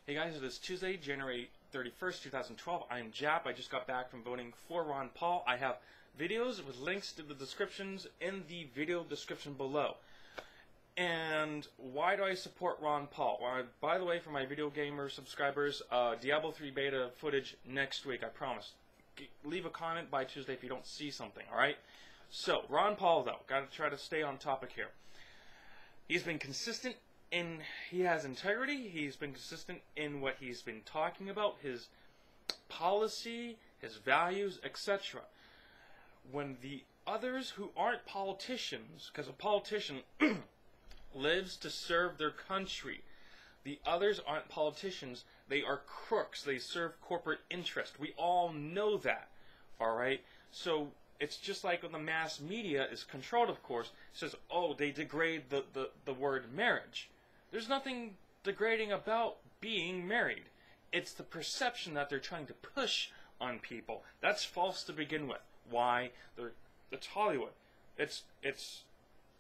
Hey guys, it is Tuesday, January 31st, 2012. I am Jap. I just got back from voting for Ron Paul. I have videos with links to the descriptions in the video description below. And why do I support Ron Paul? Well, by the way, for my video gamer subscribers, Diablo 3 beta footage next week, I promise. Leave a comment by Tuesday if you don't see something, alright? So, Ron Paul, though, got to try to stay on topic here. He's been consistent he has integrity. He's been consistent in what he's been talking about, his policy, his values, etc. When the others who aren't politicians, because a politician lives to serve their country, the others aren't politicians, they are crooks, they serve corporate interest. We all know that, alright? So it's just like when the mass media is controlled, of course, says, oh, they degrade the word marriage. There's nothing degrading about being married. It's the perception that they're trying to push on people. That's false to begin with. Why? It's Hollywood. There's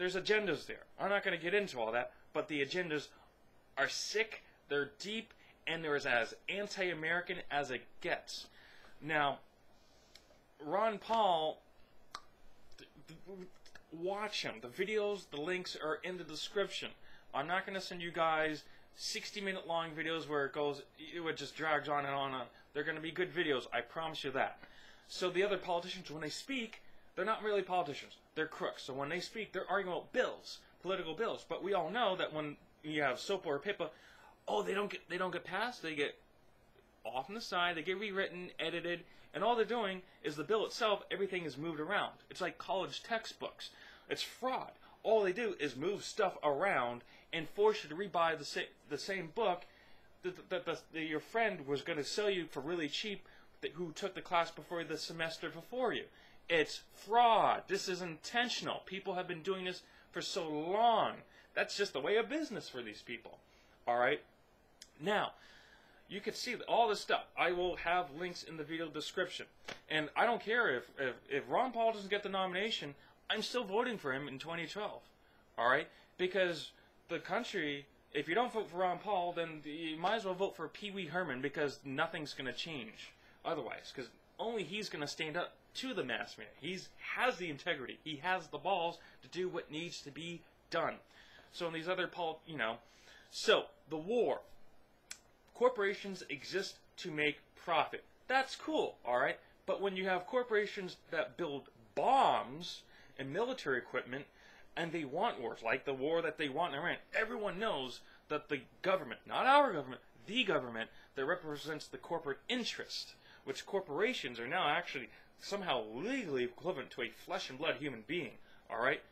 agendas there. I'm not going to get into all that, but the agendas are sick, they're deep, and they're as anti-American as it gets. Now, Ron Paul, watch him. The videos, the links are in the description. I'm not going to send you guys 60-minute long videos where it just drags on and on and on. They're going to be good videos, I promise you that. So the other politicians, when they speak, they're not really politicians. They're crooks. So when they speak, they're arguing about bills, political bills. But we all know that when you have SOPA or PIPA, oh, they don't get passed. They get off on the side. They get rewritten, edited, and all they're doing is the bill itself. Everything is moved around. It's like college textbooks. It's fraud. All they do is move stuff around and force you to rebuy the same book that your friend was going to sell you for really cheap, who took the class before the semester before you. It's fraud. This is intentional. People have been doing this for so long. That's just the way of business for these people. Alright? Now, you can see all this stuff. I will have links in the video description. And I don't care if Ron Paul doesn't get the nomination, I'm still voting for him in 2012. Alright? Because the country, if you don't vote for Ron Paul, then you might as well vote for Pee Wee Herman, because nothing's going to change otherwise. Because only he's going to stand up to the mass media. He has the integrity. He has the balls to do what needs to be done. So in these other, so the war. Corporations exist to make profit. That's cool, alright? But when you have corporations that build bombs and military equipment, and they want wars, like the war that they want in Iran, everyone knows that the government, not our government, the government that represents the corporate interest, which corporations are now actually somehow legally equivalent to a flesh and blood human being, alright?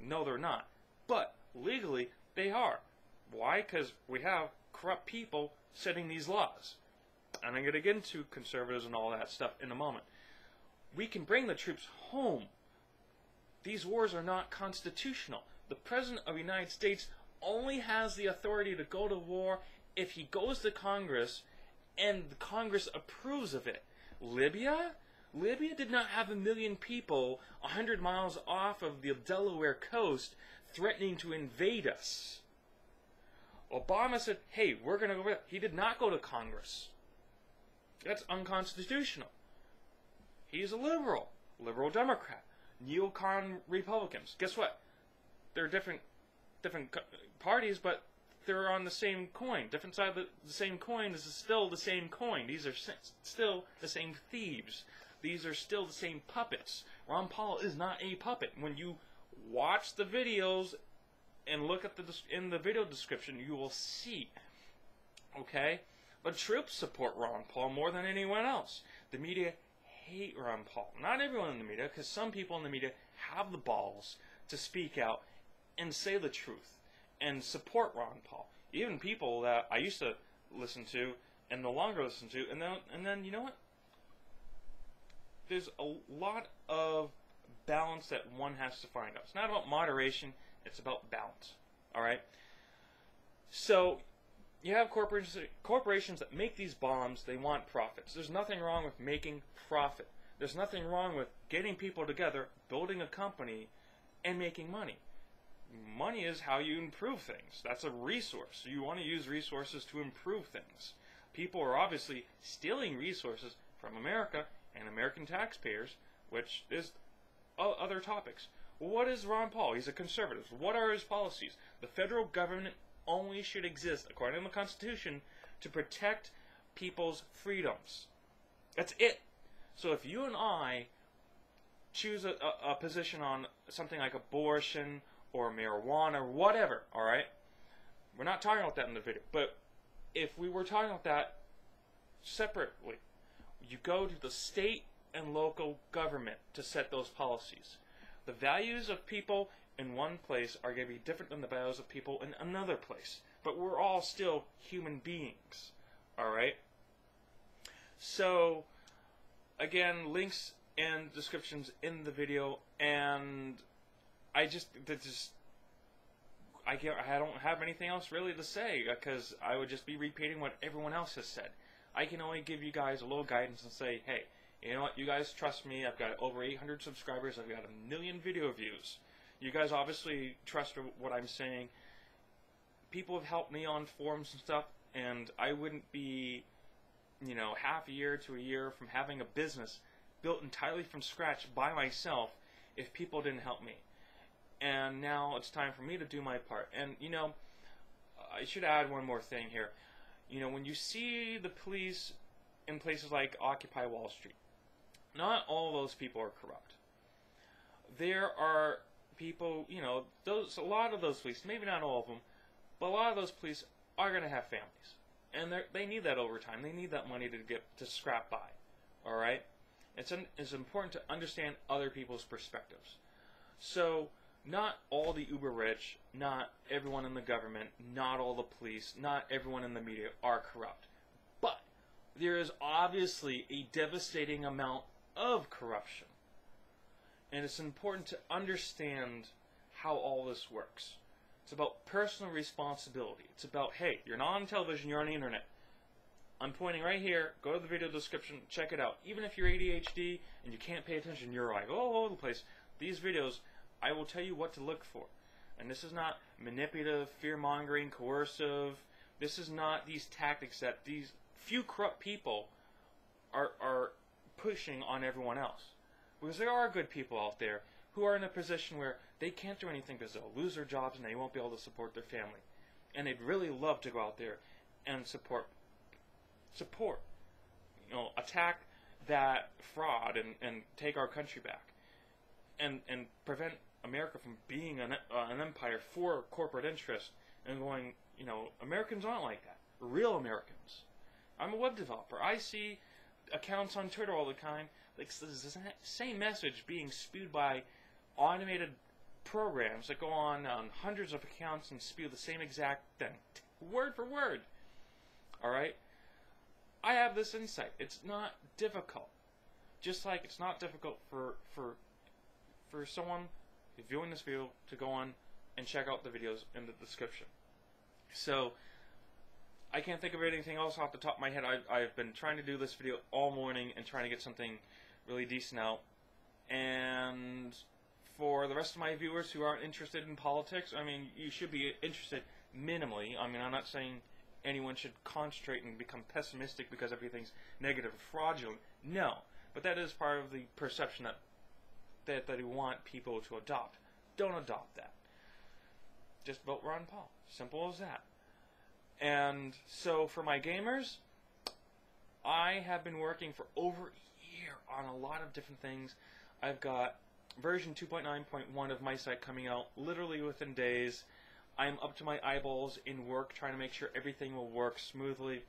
No, they're not. But legally, they are. Why? Because we have corrupt people setting these laws. And I'm going to get into conservatives and all that stuff in a moment. We can bring the troops home. These wars are not constitutional. The President of the United States only has the authority to go to war if he goes to Congress and the Congress approves of it. Libya? Libya did not have 1 million people 100 miles off of the Delaware coast threatening to invade us. Obama said, hey, we're going to go over there. He did not go to Congress. That's unconstitutional. He's a liberal Democrat. Neocon Republicans. Guess what? They're different parties, but they're on the same coin. Different side of the same coin is still the same coin. These are still the same thieves. These are still the same puppets. Ron Paul is not a puppet. When you watch the videos and look at in the video description, you will see. Okay? The troops support Ron Paul more than anyone else. The media hate Ron Paul. Not everyone in the media, because some people in the media have the balls to speak out and say the truth and support Ron Paul. Even people that I used to listen to and no longer listen to, and then you know what? There's a lot of balance that one has to find out. It's not about moderation, it's about balance. Alright? So you have corporations that make these bombs. They want profits. There's nothing wrong with making profit. There's nothing wrong with getting people together, building a company, and making money. money is how you improve things. That's a resource. So you want to use resources to improve things. People are obviously stealing resources from America and American taxpayers, which is other topics. What is Ron Paul? He's a conservative. What are his policies? The federal government only should exist, according to the Constitution, to protect people's freedoms. That's it. So if you and I choose a position on something like abortion or marijuana or whatever, alright? We're not talking about that in the video. But if we were talking about that separately, you go to the state and local government to set those policies. The values of people in one place are going to be different than the values of people in another place. But we're all still human beings. Alright? So, again, links and descriptions in the video, and I don't have anything else really to say, because I would just be repeating what everyone else has said. I can only give you guys a little guidance and say, hey, you know what, you guys trust me, I've got over 800 subscribers, I've got 1 million video views. You guys obviously trust what I'm saying. People have helped me on forums and stuff, and I wouldn't be, you know, half a year to a year from having a business built entirely from scratch by myself if people didn't help me. And now it's time for me to do my part. And, you know, I should add one more thing here. You know, when you see the police in places like Occupy Wall Street, not all those people are corrupt. There are people, you know, a lot of those police, maybe not all of them, but a lot of those police are going to have families. And they need that overtime. They need that money to scrap by. All right? It's important to understand other people's perspectives. So, not all the uber rich, not everyone in the government, not all the police, not everyone in the media are corrupt. But there is obviously a devastating amount of corruption. And it's important to understand how all this works. It's about personal responsibility. It's about, hey, you're not on television, you're on the internet. I'm pointing right here. Go to the video description, check it out. Even if you're ADHD and you can't pay attention, you're like all over the place. These videos, I will tell you what to look for. And this is not manipulative, fear-mongering, coercive. This is not these tactics that these few corrupt people are pushing on everyone else. Because there are good people out there who are in a position where they can't do anything because they'll lose their jobs and they won't be able to support their family. And they'd really love to go out there and support, you know, attack that fraud and take our country back. And prevent America from being an empire for corporate interest and going, you know, Americans aren't like that. Real Americans. I'm a web developer. I see accounts on Twitter all the time, like the same message being spewed by automated programs that go on hundreds of accounts and spew the same exact thing, word for word. Alright? I have this insight. It's not difficult. Just like it's not difficult for someone viewing this video to go on and check out the videos in the description. So, I can't think of anything else off the top of my head. I've been trying to do this video all morning and trying to get something really decent out. And for the rest of my viewers who aren't interested in politics, I mean, you should be interested minimally. I mean, I'm not saying anyone should concentrate and become pessimistic because everything's negative or fraudulent. No. But that is part of the perception that they want people to adopt. Don't adopt that. Just vote Ron Paul. Simple as that. And so for my gamers, I have been working for over a year on a lot of different things. I've got version 2.9.1 of my site coming out literally within days. I'm up to my eyeballs in work trying to make sure everything will work smoothly.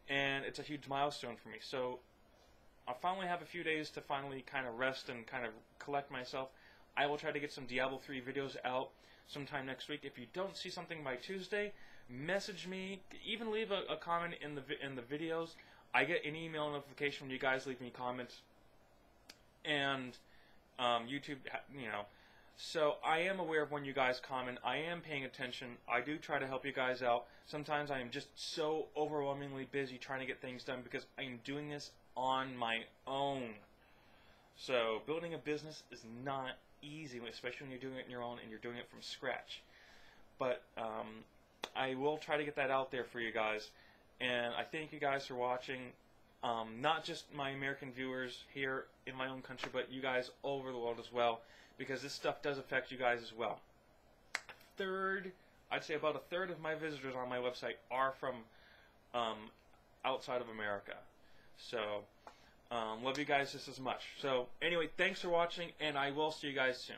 And it's a huge milestone for me. So I'll finally have a few days to finally kind of rest and kind of collect myself. I will try to get some Diablo 3 videos out sometime next week. If you don't see something by Tuesday, message me. Even leave a comment in the videos. I get an email notification when you guys leave me comments. And YouTube, you know. So I am aware of when you guys comment. I am paying attention. I do try to help you guys out. Sometimes I am just so overwhelmingly busy trying to get things done because I am doing this on my own. So building a business is not easy, especially when you're doing it on your own and you're doing it from scratch. But I will try to get that out there for you guys. And I thank you guys for watching. Not just my American viewers here in my own country, but you guys all over the world as well, because this stuff does affect you guys as well. I'd say about a third of my visitors on my website are from outside of America. So, love you guys just as much. So, anyway, thanks for watching, and I will see you guys soon.